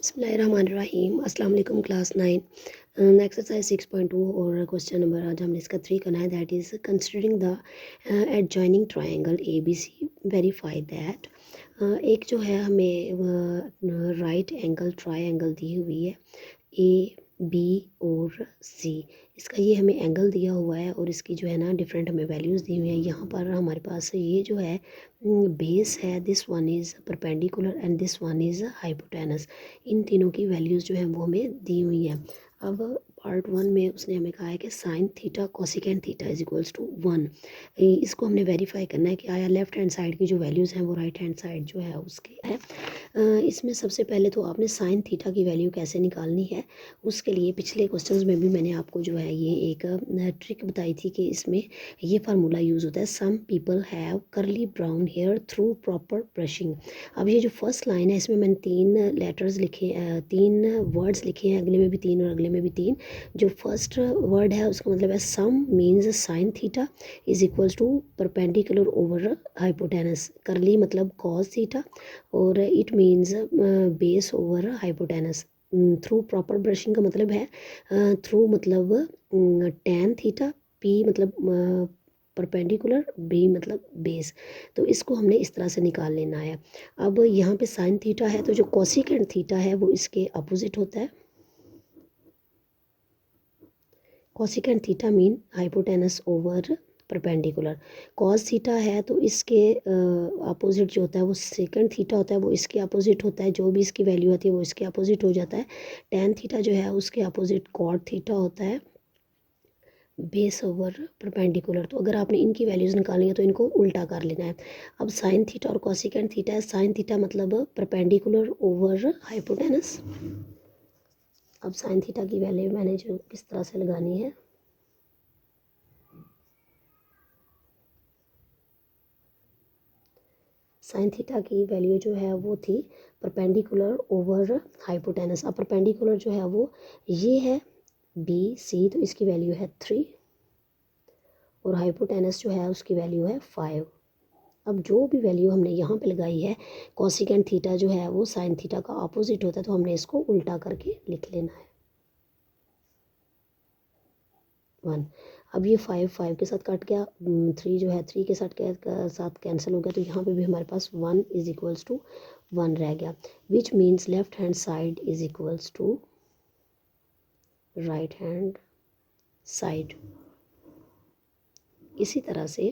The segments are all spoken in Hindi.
बिस्मिल्लाहिर्रहमानिर्रहीम। अस्सलाम वालेकुम क्लास 9 एक्सरसाइज 6.2 और क्वेश्चन नंबर आज हमने इसका 3 करना है। That is considering the adjoining triangle A B C verify that. एक जो है हमें राइट एंगल ट्रायंगल दी हुई है ए बी और सी। इसका ये हमें एंगल दिया हुआ है और इसकी जो है ना डिफरेंट हमें वैल्यूज़ दी हुई है। यहाँ पर हमारे पास ये जो है बेस है, this one is perpendicular and this one is hypotenuse. इन तीनों की वैल्यूज़ जो है वो हमें दी हुई हैं। अब पार्ट 1 में उसने हमें कहा है कि sine theta cosecant theta is equals to 1। इसको हमने वेरीफाई करना है कि आया लेफ्ट हैंड साइड की जो वैल्यूज़ हैं वो राइट हैंड साइड जो है उसकी है। इसमें सबसे पहले तो आपने साइन थीटा की वैल्यू कैसे निकालनी है, उसके लिए पिछले क्वेश्चंस में भी मैंने आपको जो है ये एक ट्रिक बताई थी कि इसमें ये फार्मूला यूज़ होता है, some people have curly brown hair through proper brushing. अब ये जो फर्स्ट लाइन है इसमें मैंने 3 लेटर्स लिखे, 3 वर्ड्स लिखे हैं, अगले में भी 3 और अगले में भी 3। जो फर्स्ट वर्ड है उसका मतलब है some means sine theta is equals to perpendicular over hypotenuse. Curly मतलब कॉस थीटा और it means base over hypotenuse. Through proper brushing का मतलब है थ्रू मतलब टैन थीटा, पी मतलब परपेंडिकुलर, बी मतलब बेस। तो इसको हमने इस तरह से निकाल लेना है। अब यहाँ पे साइन थीटा है तो जो कोसिकेंट थीटा है वो इसके अपोजिट होता है। Cosecant theta mean hypotenuse over perpendicular. Cos theta है तो इसके अपोजिट जो होता है वो सेकंड थीटा होता है, वो इसके अपोजिट होता है। जो भी इसकी वैल्यू आती है वो इसके अपोजिट हो जाता है। टैन थीटा जो है उसके अपोजिट कॉट थीटा होता है, बेस ओवर परपेंडिकुलर। तो अगर आपने इनकी वैल्यूज़ निकालनी है तो इनको उल्टा कर लेना है। अब साइन थीटा और कोसिकेंट थीटा है। साइन थीटा मतलब परपेंडिकुलर ओवर हाइपोटेनस। अब साइन थीटा की वैल्यू मैंने जो किस तरह से लगानी है, साइन थीटा की वैल्यू जो है वो थी परपेंडिकुलर ओवर हाइपोटेनस। अब परपेंडिकुलर जो है वो ये है बी सी, तो इसकी वैल्यू है 3 और हाइपोटेनस जो है उसकी वैल्यू है 5। अब जो भी वैल्यू हमने यहाँ पे लगाई है, कोसिकेंट थीटा जो है वो साइन थीटा का अपोजिट होता है, तो हमने इसको उल्टा करके लिख लेना है 1। अब ये 5 के साथ कट गया, 3 जो है 3 के साथ कैंसिल हो गया, तो यहाँ पे भी हमारे पास 1 इज इक्वल्स टू 1 रह गया, which means left hand side is equals to right hand side. इसी तरह से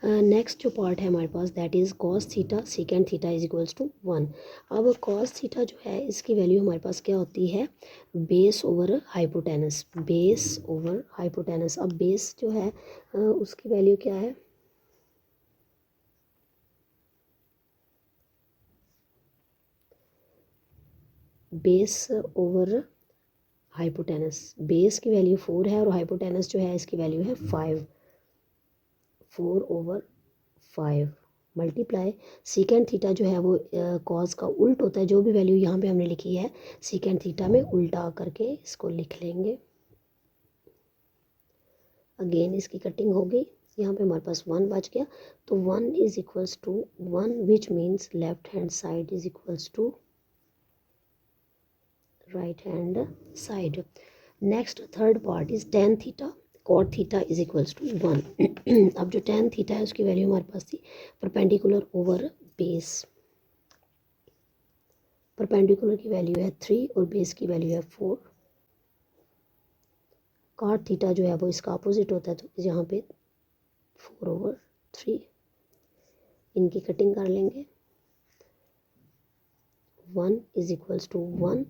नेक्स्ट जो पार्ट है हमारे पास that is cos theta secant theta is equals to 1। अब कॉस थीटा जो है इसकी वैल्यू हमारे पास क्या होती है, base over hypotenuse, base over hypotenuse. अब बेस जो है उसकी वैल्यू क्या है, बेस ओवर हाइपोटेनस। बेस की वैल्यू 4 है और हाइपोटेनस जो है इसकी वैल्यू है 5, 4 ओवर 5 मल्टीप्लाई सीकेंट थीटा जो है वो कॉस का उल्ट होता है। जो भी वैल्यू यहाँ पे हमने लिखी है सीकेंट थीटा में उल्टा करके इसको लिख लेंगे। अगेन इसकी कटिंग हो गई, यहाँ पे हमारे पास 1 बच गया, तो 1 is equals to 1 which means left hand side is equals to right hand side. Next third part is tan theta cot theta is equals to 1। अब जो टेन थीटा है उसकी वैल्यू हमारे पास थी परपेंडिकुलर ओवर बेस। परपेंडिकुलर की वैल्यू है 3 और बेस की वैल्यू है 4। कॉट थीटा जो है वो इसका अपोजिट होता है, तो यहाँ पे 4 ओवर 3। इनकी कटिंग कर लेंगे, 1 is equals to 1।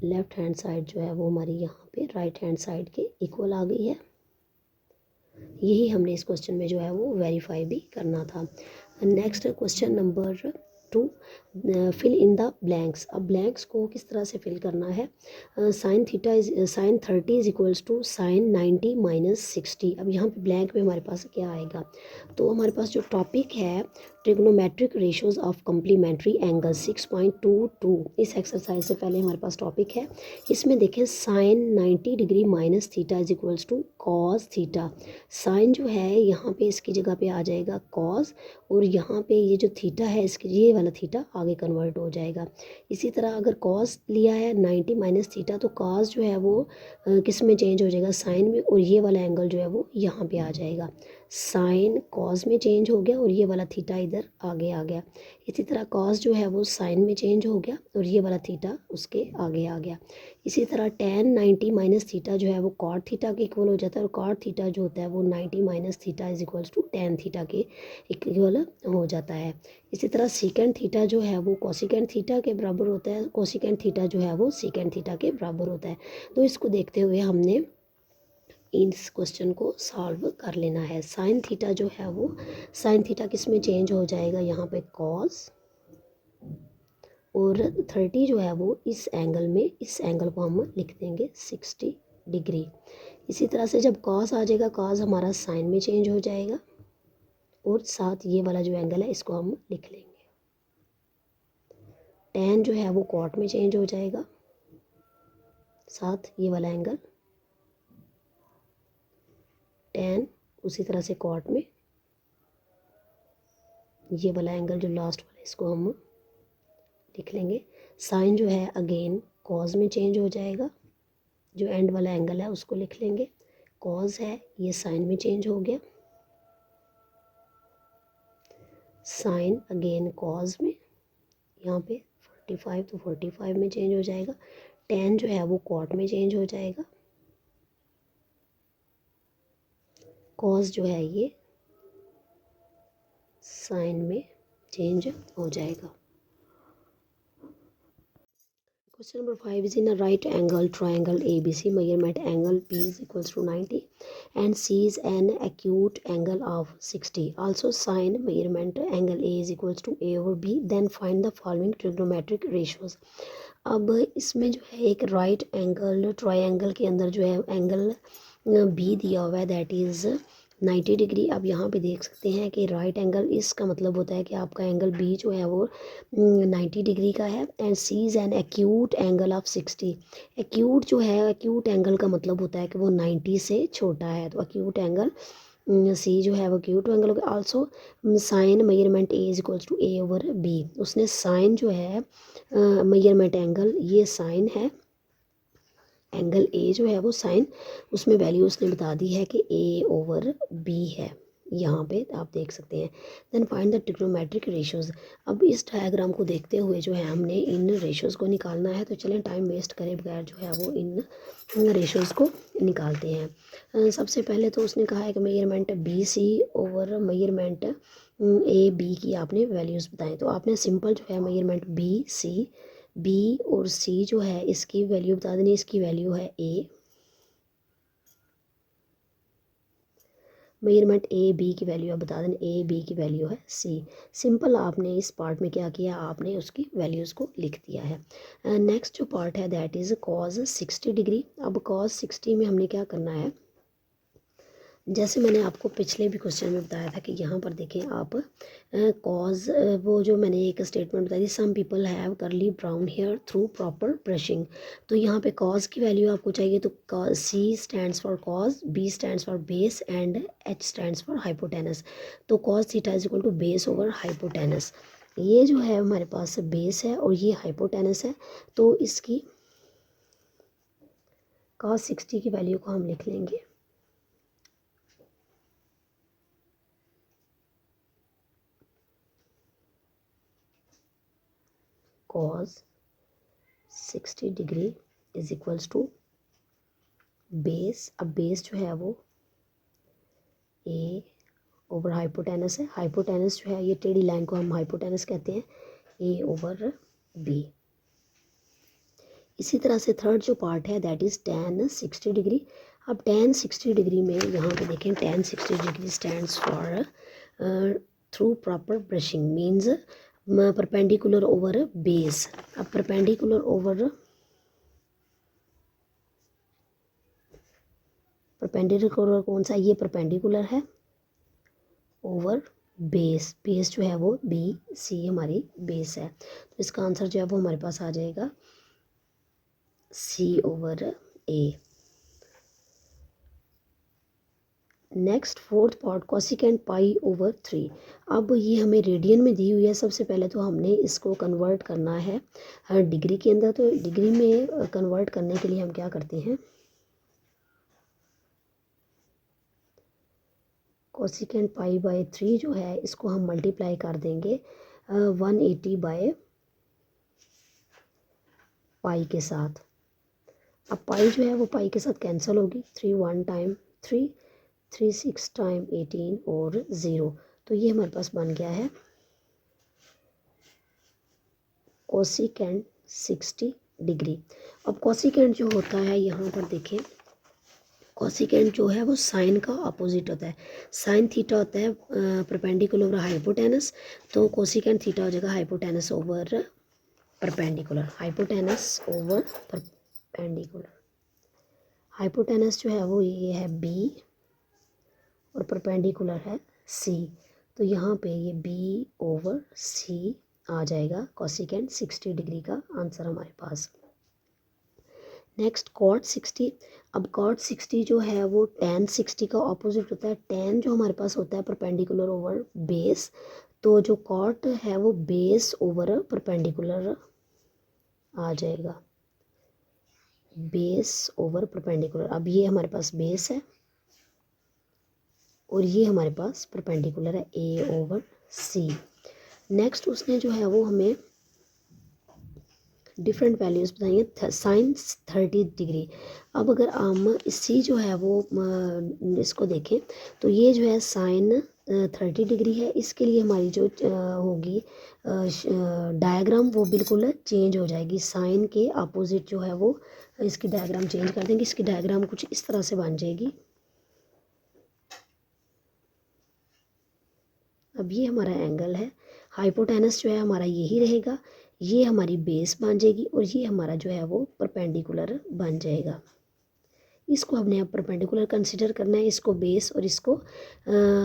Left hand side जो है वो हमारी यहाँ पे राइट हैंड साइड के इक्वल आ गई है। यही हमने इस क्वेश्चन में जो है वो वेरीफाई भी करना था। Next question number 2, fill in the blanks. अब ब्लैंक्स को किस तरह से फिल करना है, sine theta is sine 30 is equals to sine 90 minus 60। अब यहाँ पे ब्लैंक में हमारे पास क्या आएगा, तो हमारे पास जो टॉपिक है trigonometric ratios of complementary angle 6.22। इस एक्सरसाइज से पहले हमारे पास टॉपिक है, इसमें देखें sine 90 degree minus theta is equals to cos theta. Sine जो है यहाँ पे इसकी जगह पे आ जाएगा कॉस, और यहाँ पे ये जो थीटा है इसकी ये वाला थीटा आगे कन्वर्ट हो जाएगा। इसी तरह अगर कॉस लिया है 90 माइनस थीटा, तो कॉस जो है वो किस में चेंज हो जाएगा, साइन में, और ये वाला एंगल जो है वो यहाँ पे आ जाएगा। साइन कॉस में चेंज हो गया और ये वाला थीटा इधर आगे आ गया। इसी तरह कॉस जो है वो साइन में चेंज हो गया और ये वाला थीटा उसके आगे आ गया। इसी तरह टेन 90 माइनस थीटा जो है वो कॉट थीटा के इक्वल हो जाता है, और कॉट थीटा जो होता है वो 90 minus theta is equals to tan theta के इक्वल हो जाता है। इसी तरह सीकेंड थीटा जो है वो कोसिकेंड थीटा के बराबर होता है, कोसिकेंड थीटा जो है वो सीकेंड थीटा के बराबर होता है। तो इसको देखते हुए हमने इस क्वेश्चन को सॉल्व कर लेना है। साइन थीटा जो है वो, साइन थीटा किस में चेंज हो जाएगा, यहाँ पे कॉस, और 30 जो है वो इस एंगल में, इस एंगल को हम लिख देंगे 60 डिग्री। इसी तरह से जब कॉस आ जाएगा, कॉस हमारा साइन में चेंज हो जाएगा, और साथ ये वाला जो एंगल है इसको हम लिख लेंगे। टेन जो है वो कॉट में चेंज हो जाएगा, साथ ये वाला एंगल टेन, उसी तरह से कॉट में ये वाला एंगल जो लास्ट वाला इसको हम लिख लेंगे। साइन जो है अगेन कॉज में चेंज हो जाएगा, जो एंड वाला एंगल है उसको लिख लेंगे। कॉज है ये साइन में चेंज हो गया, साइन अगेन कॉज में, यहाँ पे 45 तो 45 में चेंज हो जाएगा। टेन जो है वो कॉट में चेंज हो जाएगा, कॉज जो है ये साइन में चेंज हो जाएगा। Question number 5 is in a right angle triangle ABC, measurement angle B is equals to 90 and C is an acute angle of 60. Also sine measurement angle A is equals to A over B. Then find the following trigonometric ratios. अब इसमें जो है एक राइट एंगल ट्रायंगल के अंदर जो है एंगल B दिया हुआ है, दैट इज़ 90 डिग्री। अब यहाँ पे देख सकते हैं कि राइट एंगल, इसका मतलब होता है कि आपका एंगल बी जो है वो 90 डिग्री का है, and C is an acute angle of 60। Acute जो है, एक्यूट एंगल का मतलब होता है कि वो 90 से छोटा है, तो एक्यूट एंगल सी जो है वो एक्यूट एंगल होगा। Also sine measurement A is equals to A over B. उसने साइन जो है मेजरमेंट एंगल, ये साइन है, एंगल ए जो है वो साइन, उसमें वैल्यू उसने बता दी है कि ए ओवर बी है, यहाँ पे आप देख सकते हैं। Then find the trigonometric ratios. अब इस डायग्राम को देखते हुए जो है हमने इन रेशियोज को निकालना है, तो चलें टाइम वेस्ट करे बगैर जो है वो इन रेशियोज को निकालते हैं। सबसे पहले तो उसने कहा है कि measurement B C over measurement A B की आपने वैल्यूज़ बताएं। तो आपने सिंपल जो है मेजरमेंट बी सी, बी और सी जो है इसकी वैल्यू बता देनी, इसकी वैल्यू है ए, मेजरमेंट ए बी की वैल्यू आप बता दें, ए बी की वैल्यू है सी। सिंपल आपने इस पार्ट में क्या किया, आपने उसकी वैल्यूज़ को लिख दिया है। नेक्स्ट जो पार्ट है दैट इज़ कॉज 60 डिग्री। अब कॉज 60 में हमने क्या करना है, जैसे मैंने आपको पिछले भी क्वेश्चन में बताया था कि यहाँ पर देखें आप कॉज, वो जो मैंने एक स्टेटमेंट बताई थी, some people have curly brown hair through proper brushing. तो यहाँ पे कॉज की वैल्यू आपको चाहिए, तो C stands for cos, B stands for base and H stands for hypotenuse. तो cos theta is equal to base over hypotenuse. ये जो है हमारे पास बेस है और ये हाइपोटेनस है, तो इसकी कॉज 60 की वैल्यू को हम लिख लेंगे cos 60 degree is equals to base. अब बेस जो है वो ए ओवर हाइपोटेनस है, हाइपोटेनस जो है ये टेढ़ी लाइन को हम हाइपोटेनस कहते हैं, ए ओवर बी। इसी तरह से थर्ड जो पार्ट है दैट इज़ tan 60 डिग्री। अब tan 60 डिग्री में यहाँ पे देखें, tan 60 degree stands for through proper brushing means perpendicular over base. अब परपेंडिकुलर ओवर, परपेंडिकुलर कौन सा, ये परपेंडिकुलर है ओवर बेस, बेस जो है वो बी सी हमारी बेस है, तो इसका आंसर जो है वो हमारे पास आ जाएगा C/A। Next fourth part cosecant π/3। अब ये हमें रेडियन में दी हुई है। सबसे पहले तो हमने इसको कन्वर्ट करना है हर डिग्री के अंदर, तो डिग्री में कन्वर्ट करने के लिए हम क्या करते हैं, कोसिकेंट π/3 जो है इसको हम मल्टीप्लाई कर देंगे 180/π के साथ। अब पाई जो है वो पाई के साथ कैंसिल होगी, 3 1 टाइम 3, 3 6 टाइम 18 और 0, तो ये हमारे पास बन गया है कोसिकेंट 60 डिग्री। अब कोसिकेंट जो होता है यहाँ पर देखें, कोसिकेंट जो है वो साइन का अपोजिट होता है। साइन थीटा होता है परपेंडिकुलर ओवर हाइपोटेनस, तो कोसिकेंट थीटा हो जाएगा hypotenuse over perpendicular, hypotenuse over perpendicular. Hypotenuse जो है वो ये है B और परपेंडिकुलर है C, तो यहाँ पे ये B/C आ जाएगा कोसिकेंट 60 डिग्री का आंसर हमारे पास। Next cot 60। अब कॉट 60 जो है वो tan 60 का ऑपोजिट होता है। tan जो हमारे पास होता है परपेंडिकुलर ओवर बेस, तो जो कॉट है वो बेस ओवर परपेंडिकुलर आ जाएगा, बेस ओवर परपेंडिकुलर। अब ये हमारे पास बेस है और ये हमारे पास परपेंडिकुलर है A/C। नेक्स्ट उसने जो है वो हमें डिफरेंट वैल्यूज़ बताई हैं, साइन 30 डिग्री। अब अगर हम इसी जो है वो इसको देखें, तो ये जो है साइन 30 डिग्री है, इसके लिए हमारी जो होगी डायग्राम वो बिल्कुल चेंज हो जाएगी। साइन के अपोजिट जो है वो इसकी डायग्राम चेंज कर देंगे। इसकी डायग्राम कुछ इस तरह से बन जाएगी। अब ये हमारा एंगल है, हाइपोटेनस जो है हमारा यही रहेगा, ये हमारी बेस बन जाएगी और ये हमारा जो है वो परपेंडिकुलर बन जाएगा। इसको हमने अब परपेंडिकुलर कंसिडर करना है, इसको बेस और इसको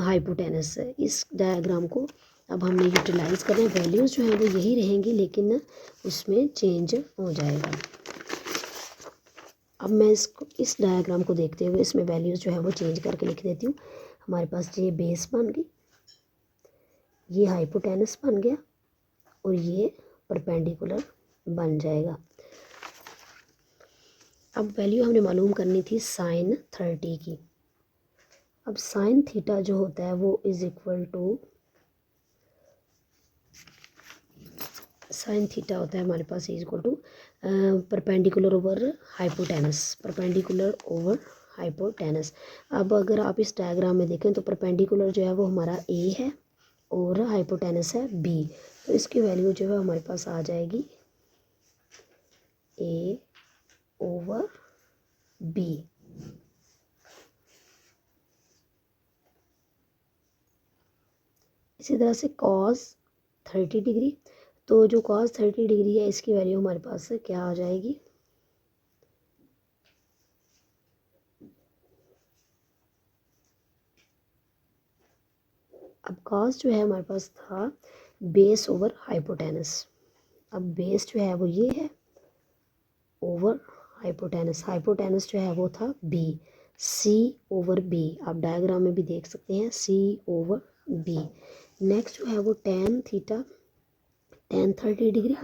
हाइपोटेनस। इस डायग्राम को अब हमने यूटिलाइज करना है। वैल्यूज़ जो है वो यही रहेंगी लेकिन उसमें चेंज हो जाएगा। अब मैं इसको इस डायग्राम को देखते हुए इसमें वैल्यूज़ जो है वो चेंज करके लिख देती हूँ। हमारे पास ये बेस बन गई, ये हाइपोटेनस बन गया और ये परपेंडिकुलर बन जाएगा। अब वैल्यू हमने मालूम करनी थी साइन 30 की। अब साइन थीटा जो होता है वो is equal to, sine theta होता है हमारे पास is equal to perpendicular over hypotenuse, perpendicular over hypotenuse. अब अगर आप इस डायग्राम में देखें तो परपेंडिकुलर जो है वो हमारा A है और हाइपोटेनस है B, तो इसकी वैल्यू जो है हमारे पास आ जाएगी A/B। इसी तरह से cos 30 डिग्री, तो जो cos 30 डिग्री है इसकी वैल्यू हमारे पास क्या आ जाएगी, अब cos जो है हमारे पास था बेस ओवर हाइपोटेनस। अब बेस जो है वो ये है ओवर हाइपोटेनस, हाइपोटेनस जो है वो था B, C/B। आप डायग्राम में भी देख सकते हैं C/B। नेक्स्ट जो है वो tan थीटा, tan 30 डिग्री,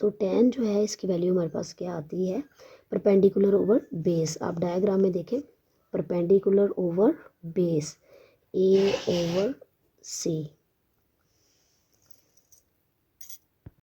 तो tan जो है इसकी वैल्यू हमारे पास क्या आती है, परपेंडिकुलर ओवर बेस। आप डायग्राम में देखें, परपेंडिकुलर ओवर बेस A/C।